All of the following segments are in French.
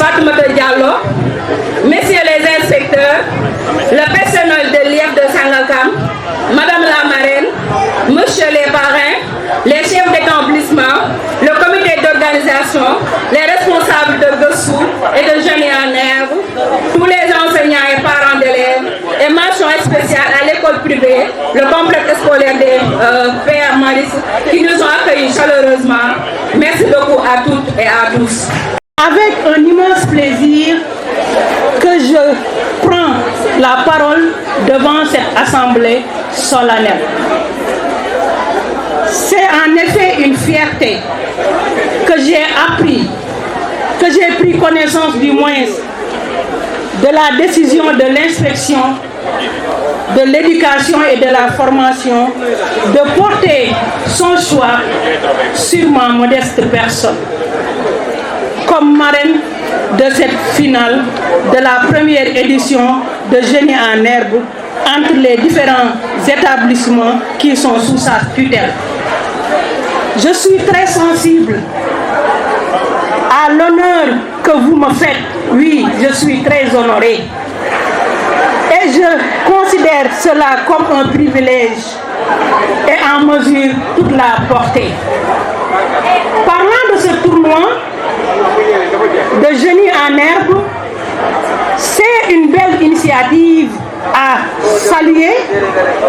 Fatoumata Diallo, messieurs les inspecteurs, le personnel de l'IEF de Sangalkam, madame la marraine, monsieur les parrains, les chefs d'établissement, le comité d'organisation, les responsables de Gossou et de Jeunes en Herbe, tous les enseignants et parents d'élèves, et mention spéciale à l'école privée, le complexe scolaire des Pères Maris, qui nous ont accueillis chaleureusement. Merci beaucoup à toutes et à tous. Avec un immense plaisir que je prends la parole devant cette assemblée solennelle. C'est en effet une fierté que j'ai pris connaissance du moins de la décision de l'inspection de l'éducation et de la formation de porter son choix sur ma modeste personne comme marraine de cette finale de la première édition de Jeunes en Herbe entre les différents établissements qui sont sous sa tutelle. Je suis très sensible à l'honneur que vous me faites. Oui, je suis très honorée. Et je considère cela comme un privilège et en mesure toute la portée. Parlant de ce tournoi de Jeunes en Herbe, c'est une belle initiative à saluer,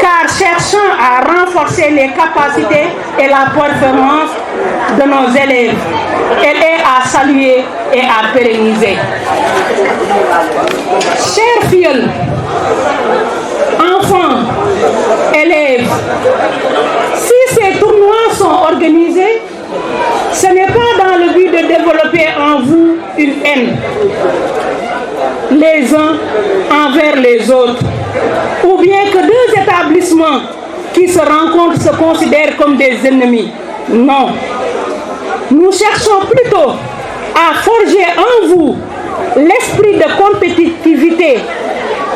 car cherchant à renforcer les capacités et la performance de nos élèves, elle est à saluer et à pérenniser. Chers filles, enfants, élèves, si ces tournois sont organisés, ce n'est pas dans le but de développer en vous une haine les uns envers les autres, ou bien que deux établissements qui se rencontrent se considèrent comme des ennemis. Non. Nous cherchons plutôt à forger en vous l'esprit de compétitivité,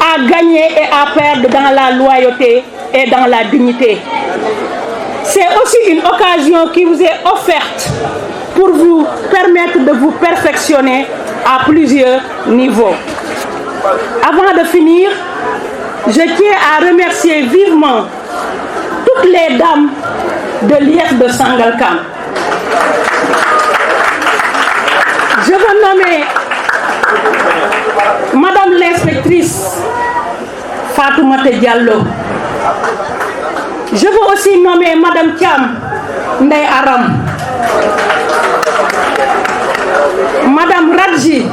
à gagner et à perdre dans la loyauté et dans la dignité. C'est aussi une occasion qui vous est offerte pour vous permettre de vous perfectionner à plusieurs niveaux. Avant de finir, je tiens à remercier vivement toutes les dames de l'IEF de Sangalkam. Je veux nommer Madame l'inspectrice Fatoumata Diallo. Je veux aussi nommer Madame Thiam Ndeye Aram, Madame Radji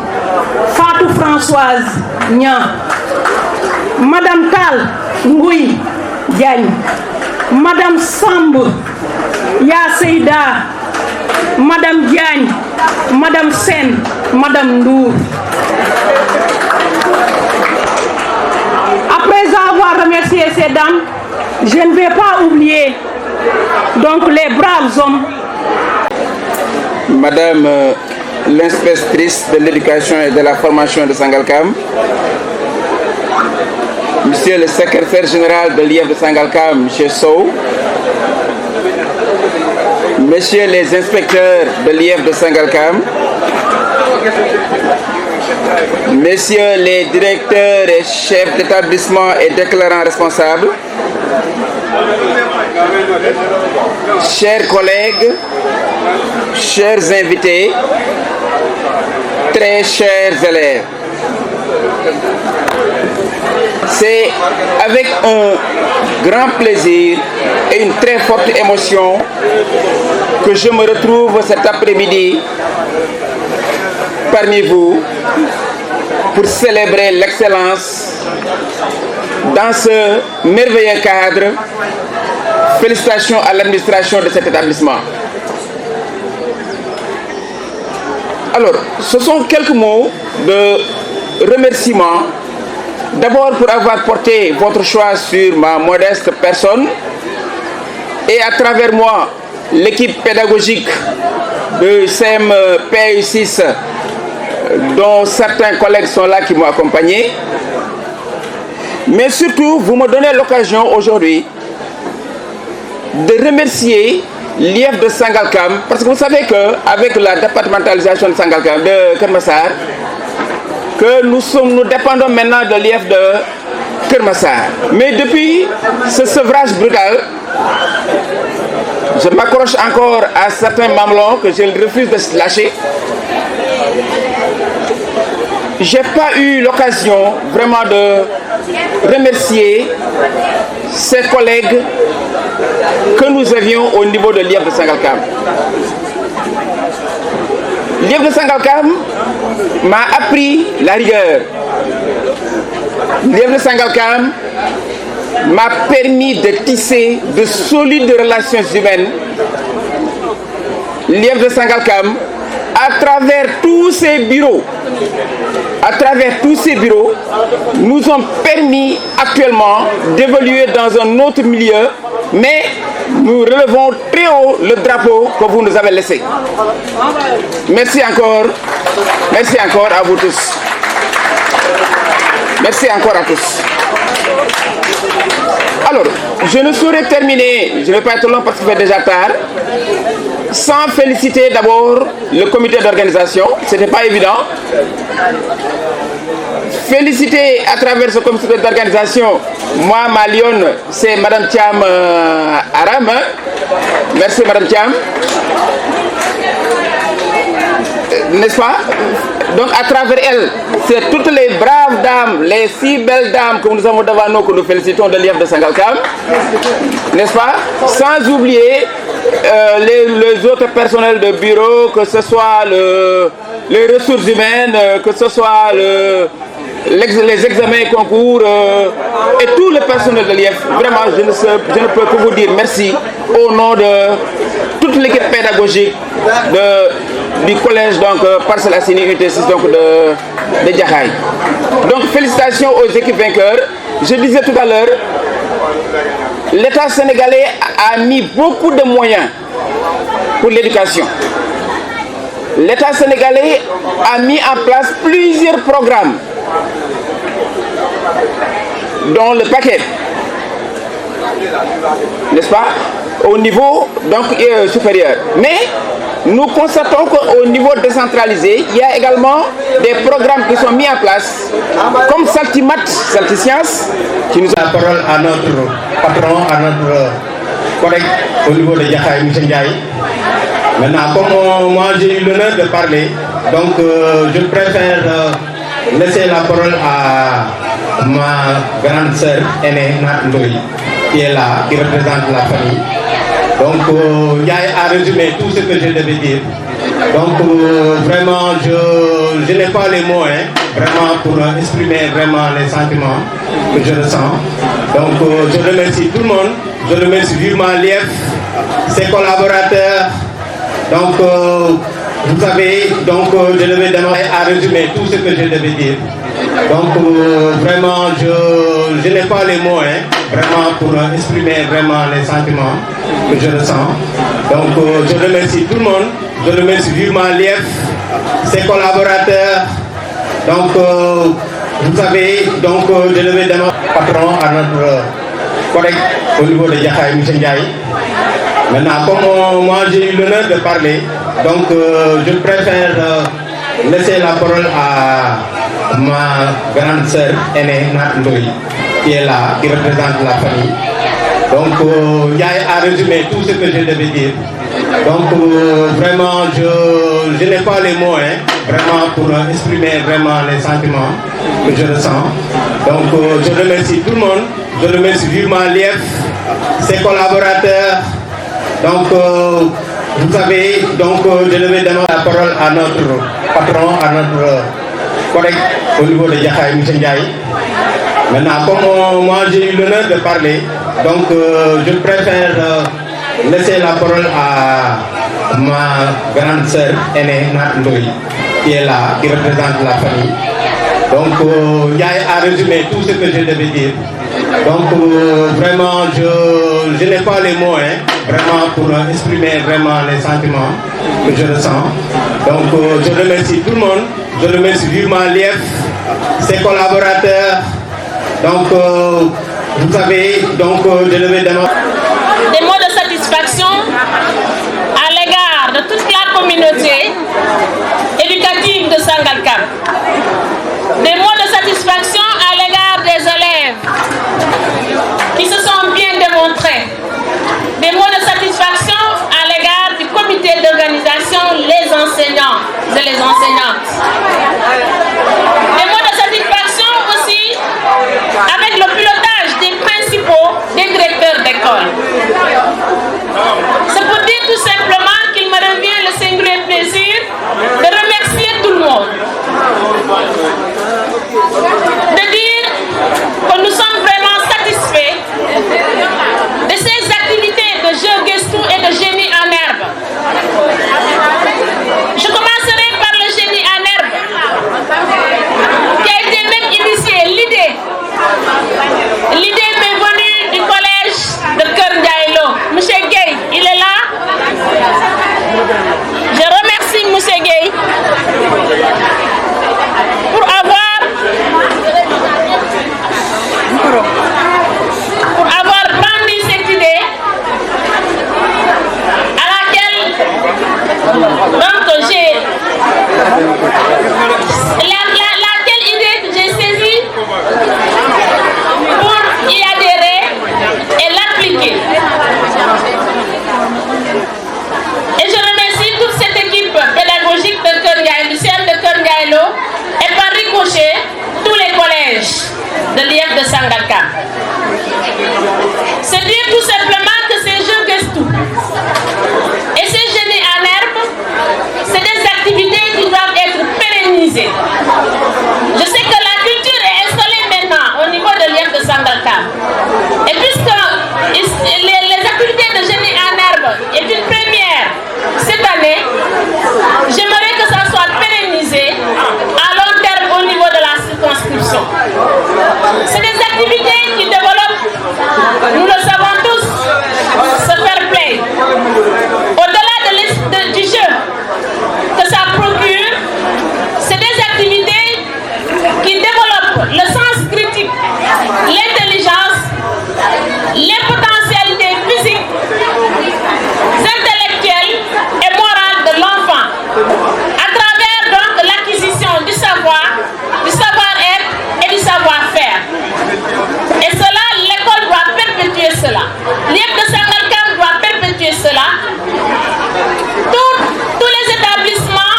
Fatou Françoise Nya, Madame Tal Ngouy Diagne, Madame Samb Ya Seida, Madame Diagne, Madame Sen, Madame Ndour. Après avoir remercié ces dames, je ne vais pas oublier donc les braves hommes. Madame l'inspectrice de l'éducation et de la formation de Sangalkam, Monsieur le secrétaire général de l'IEF de Sangalkam, M. Sow, Messieurs les inspecteurs de l'IEF de Sangalkam, Messieurs les directeurs et chefs d'établissement et déclarants responsables, chers collègues, chers invités, très chers élèves, c'est avec un grand plaisir et une très forte émotion que je me retrouve cet après-midi parmi vous pour célébrer l'excellence dans ce merveilleux cadre. Félicitations à l'administration de cet établissement. Alors, ce sont quelques mots de remerciement. D'abord pour avoir porté votre choix sur ma modeste personne et à travers moi, l'équipe pédagogique de CM PAU6 dont certains collègues sont là qui m'ont accompagné. Mais surtout, vous me donnez l'occasion aujourd'hui de remercier l'IEF de Sangalkam, parce que vous savez qu'avec la départementalisation de Sangalkam, de Keur Massar, que nous dépendons maintenant de l'IEF de Kermassar. Mais depuis ce sevrage brutal, je m'accroche encore à certains mamelons que je refuse de lâcher. Je n'ai pas eu l'occasion vraiment de remercier ces collègues que nous avions au niveau de l'IEF de Sangalkam. L'IEF de Sangalkam m'a appris la rigueur. L'IEF de Sangalkam m'a permis de tisser de solides relations humaines. L'IEF de Sangalkam, à travers tous ces bureaux, nous ont permis actuellement d'évoluer dans un autre milieu, mais nous relevons très haut le drapeau que vous nous avez laissé. Merci encore à vous tous. Merci encore à tous. Alors, je ne saurais terminer, je ne vais pas être long parce qu'il fait déjà tard, sans féliciter d'abord le comité d'organisation, ce n'était pas évident. Féliciter à travers ce comité d'organisation, moi, ma lionne, c'est Madame Thiam Aram. Merci Madame Thiam. N'est-ce pas? Donc à travers elle, c'est toutes les braves dames, les si belles dames que nous avons devant nous, que nous félicitons de l'IEF de Sangalkam, n'est-ce pas? Sans oublier les autres personnels de bureau, que ce soit les ressources humaines, que ce soit les examens et concours et tout le personnel de l'IEF. Vraiment, je ne peux que vous dire merci au nom de toute l'équipe pédagogique du collège Parcelles Assainies Unité 6 de Jaxaay. Donc félicitations aux équipes vainqueurs. Je disais tout à l'heure, l'État sénégalais a mis beaucoup de moyens pour l'éducation. L'État sénégalais a mis en place plusieurs programmes, dont le paquet, n'est-ce pas, au niveau supérieur. Mais nous constatons qu'au niveau décentralisé, il y a également des programmes qui sont mis en place, comme Saltimat, Saltisciences, qui nous a la parole à notre patron, à notre collègue au niveau de Jaxaay, M. Ndiaye. Maintenant, comme moi j'ai eu l'honneur de parler, donc je préfère laisser la parole à ma grande sœur aînée, Nat Ndoye, qui est là, qui représente la famille. Donc, Ndiaye a résumé tout ce que je devais dire. Donc, vraiment, je n'ai pas les mots, vraiment, pour exprimer vraiment les sentiments que je ressens. Donc, je remercie tout le monde. Je remercie vivement l'IEF, ses collaborateurs. Donc, vous savez, je devais demander à résumer tout ce que je devais dire. Donc, vraiment, je n'ai pas les mots, vraiment, pour exprimer vraiment les sentiments que je ressens. Donc, je remercie tout le monde. Je remercie vivement l'IEF, ses collaborateurs. Donc, vous savez, je devais demander patron à notre collègue au niveau de Jaxaay, M. Ndiaye. Maintenant, comme moi j'ai eu l'honneur de parler, donc je préfère laisser la parole à ma grande sœur aînée, Nat Ndoye, qui est là, qui représente la famille. Donc, Ndiaye a résumé tout ce que je devais dire. Donc, vraiment, je n'ai pas les mots, vraiment, pour exprimer vraiment les sentiments que je ressens. Donc, je remercie tout le monde. Je remercie vivement l'IEF, ses collaborateurs. Donc, vous savez, je devais demander la parole à notre patron, à notre collègue au niveau de Jaxaay, M. Ndiaye. Maintenant, comme moi j'ai eu l'honneur de parler, donc je préfère laisser la parole à ma grande sœur aînée, Nat Ndoye, qui est là, qui représente la famille. Donc, Ndiaye a résumé tout ce que je devais dire. Donc, vraiment, je n'ai pas les mots, vraiment, pour exprimer vraiment les sentiments que je ressens. Donc, je remercie tout le monde. Je remercie vivement l'IEF, ses collaborateurs. Donc, vous savez, je devais demander des mots de satisfaction à l'égard de toute la communauté éducative de Sangalkam. enseignants et les enseignantes. Des mots de satisfaction aussi avec le pilotage des principaux, des directeurs d'école. C'est pour dire tout simplement qu'il me revient le singulier plaisir de remercier tout le monde. De dire que nous sommes vraiment satisfaits de ces activités de jeux Guestou et de génie en herbe. Je commencerai par le génie en herbe, qui a été même initié. L'idée m'est venue du collège de Keur Ndiaye Lo. Monsieur Gueye, il est là. Je remercie Monsieur Gueye pour avoir brandi cette idée à laquelle laquelle idée que j'ai saisie pour y adhérer et l'appliquer. Et je remercie toute cette équipe pédagogique de Keur Ndiaye, du CM de Keur Ndiaye Lo, et par ricochet tous les collèges de l'IEF de Sangalkam. C'est dire tout simplement que ces jeux Guestou et ces génies en herbe, c'est des activités qui doivent être pérennisées. Je sais que la culture est installée maintenant au niveau de l'IEF de Sangalkam. Et puisque les activités de génie en herbe est une première cette année, j'aimerais que ça soit pérennisé à long terme au niveau de la circonscription. C'est des activités qui développent, nous le savons tous, ce fair play. Au-delà du jeu que ça procure, c'est des activités qui développent le sens critique, l'intelligence, les potentialités physiques, intellectuelles et morales de l'enfant, à travers donc l'acquisition du savoir-être et du savoir-faire. Et cela, l'école doit perpétuer cela. L'IEF de Sangalkam doit perpétuer cela. Tous les établissements,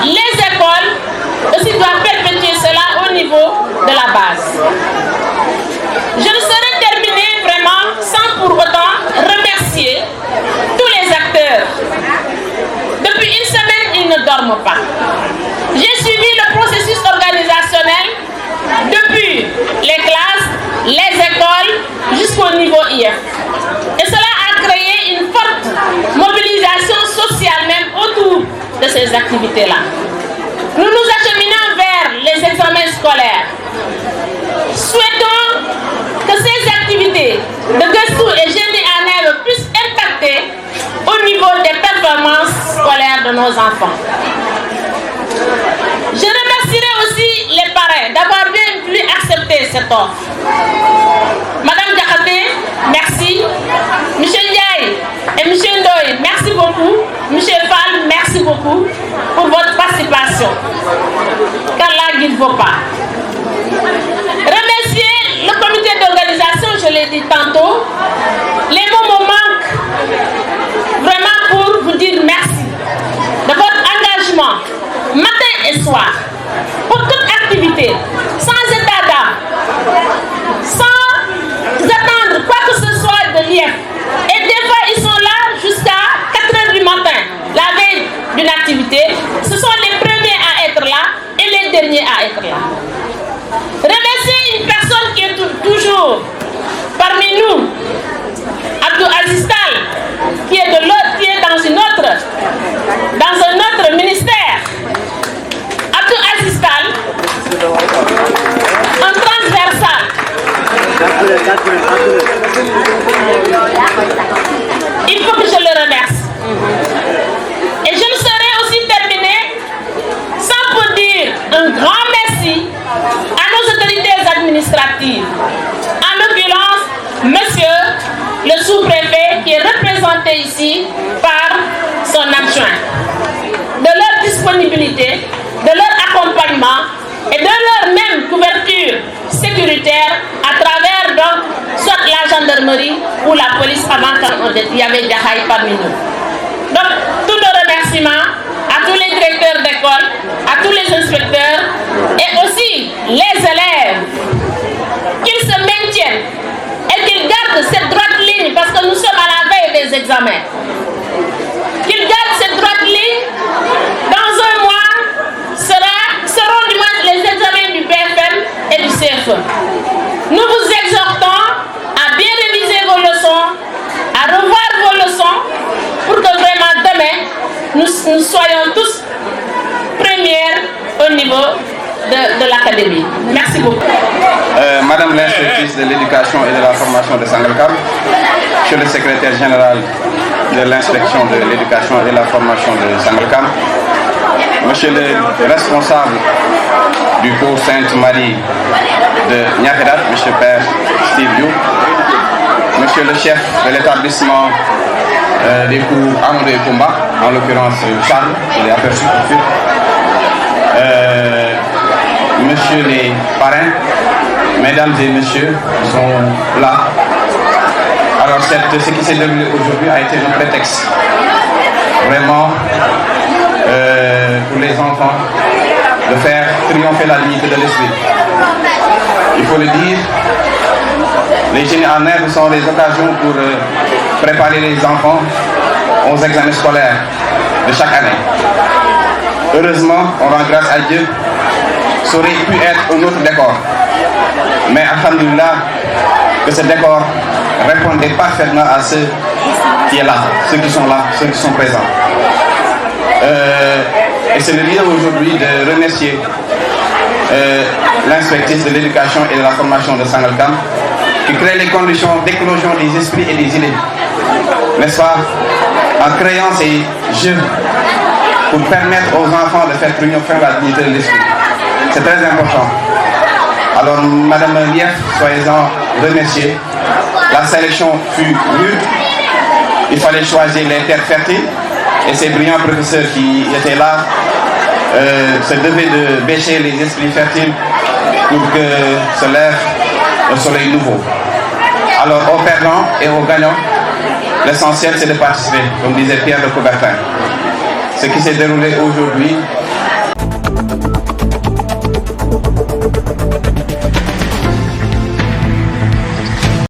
les écoles aussi doivent perpétuer cela au niveau de la base. Je ne saurais terminer vraiment sans pour autant remercier tous les acteurs. Depuis une semaine, ils ne dorment pas. J'ai suivi le processus organisationnel depuis les classes, les écoles, jusqu'au niveau IEF. Et cela a créé une forte mobilisation sociale même autour de ces activités-là. Nous nous acheminons vers les examens scolaires. Souhaitons que ces activités de Guestou et génie en herbe puissent impacter au niveau des performances scolaires de nos enfants. Je remercierai aussi les parrains d'avoir bien voulu accepter cette offre. Madame Diakhaté, merci. Monsieur Ndiaye et Monsieur Ndoye, merci beaucoup. Monsieur Fall, merci beaucoup pour votre participation. Car là, il ne vaut pas. Remercier le comité d'organisation, je l'ai dit tantôt. Les mots me manquent vraiment pour vous dire merci de votre engagement matin et soir pour toute activité, sans état d'âme, sans attendre quoi que ce soit de l'IEF. Et des fois, ils sont là jusqu'à 4 h du matin, la veille d'une activité. Ce sont les premiers à être là et les derniers à être là. Remercier une personne qui est toujours parmi nous, Abdou Azistal, qui est dans un autre ministère. Abdou Azistal, un transversal. Il faut que je le remercie. Et je ne saurais aussi terminer sans vous dire un grand merci à nos autorités administratives. En l'occurrence, monsieur le sous-préfet qui est représenté ici par son adjoint. De leur disponibilité, de leur accompagnement et de leur même couverture sécuritaire à travers donc soit la gendarmerie ou la police avant quand il y avait des haïs parmi nous. Donc, tous nos remerciements à à tous les directeurs d'école, à tous les inspecteurs et aussi les élèves qu'ils se maintiennent et qu'ils gardent cette droite ligne parce que nous sommes à la veille des examens. Qu'ils gardent cette droite ligne. Dans un mois seront du moins les examens du BFM et du CFE. Nous vous exhortons à bien réviser vos leçons, à revoir vos leçons pour que vraiment demain nous soyons tous premières au niveau de l'académie. Merci beaucoup. Madame l'inspectrice de l'éducation et de la formation de Sangalkam, Monsieur le secrétaire général de l'inspection de l'éducation et de la formation de Sangalkam, Monsieur le responsable du cours Sainte-Marie de Niakedat, Monsieur Père Steve Diou, Monsieur le chef de l'établissement des cours Amadou et Kumba, en l'occurrence Charles, il est aperçu tout de suite, Monsieur les parrains, mesdames et messieurs, sont là. Alors ce qui s'est déroulé aujourd'hui a été un prétexte vraiment pour les enfants de faire triompher la dignité de l'esprit. Il faut le dire, les Génies en herbe sont des occasions pour préparer les enfants aux examens scolaires de chaque année. Heureusement, on rend grâce à Dieu, ça aurait pu être un autre décor. Mais alhamdoulilah, que ce décor répondait parfaitement à ceux qui sont là, ceux qui sont là, ceux qui sont présents. Et c'est le lieu aujourd'hui de remercier l'inspectrice de l'éducation et de la formation de Sangalkam qui crée les conditions d'éclosion des esprits et des idées, n'est-ce pas, en créant ces jeux pour permettre aux enfants de faire triompher la dignité de l'esprit. C'est très important. Alors, Madame Lief, soyez-en remerciée. La sélection fut rude. Il fallait choisir les terres fertiles. Et ces brillants professeurs qui étaient là se devaient de bêcher les esprits fertiles pour que se lève un soleil nouveau. Alors, aux perdants et aux gagnants, l'essentiel c'est de participer, comme disait Pierre de Coubertin. Ce qui s'est déroulé aujourd'hui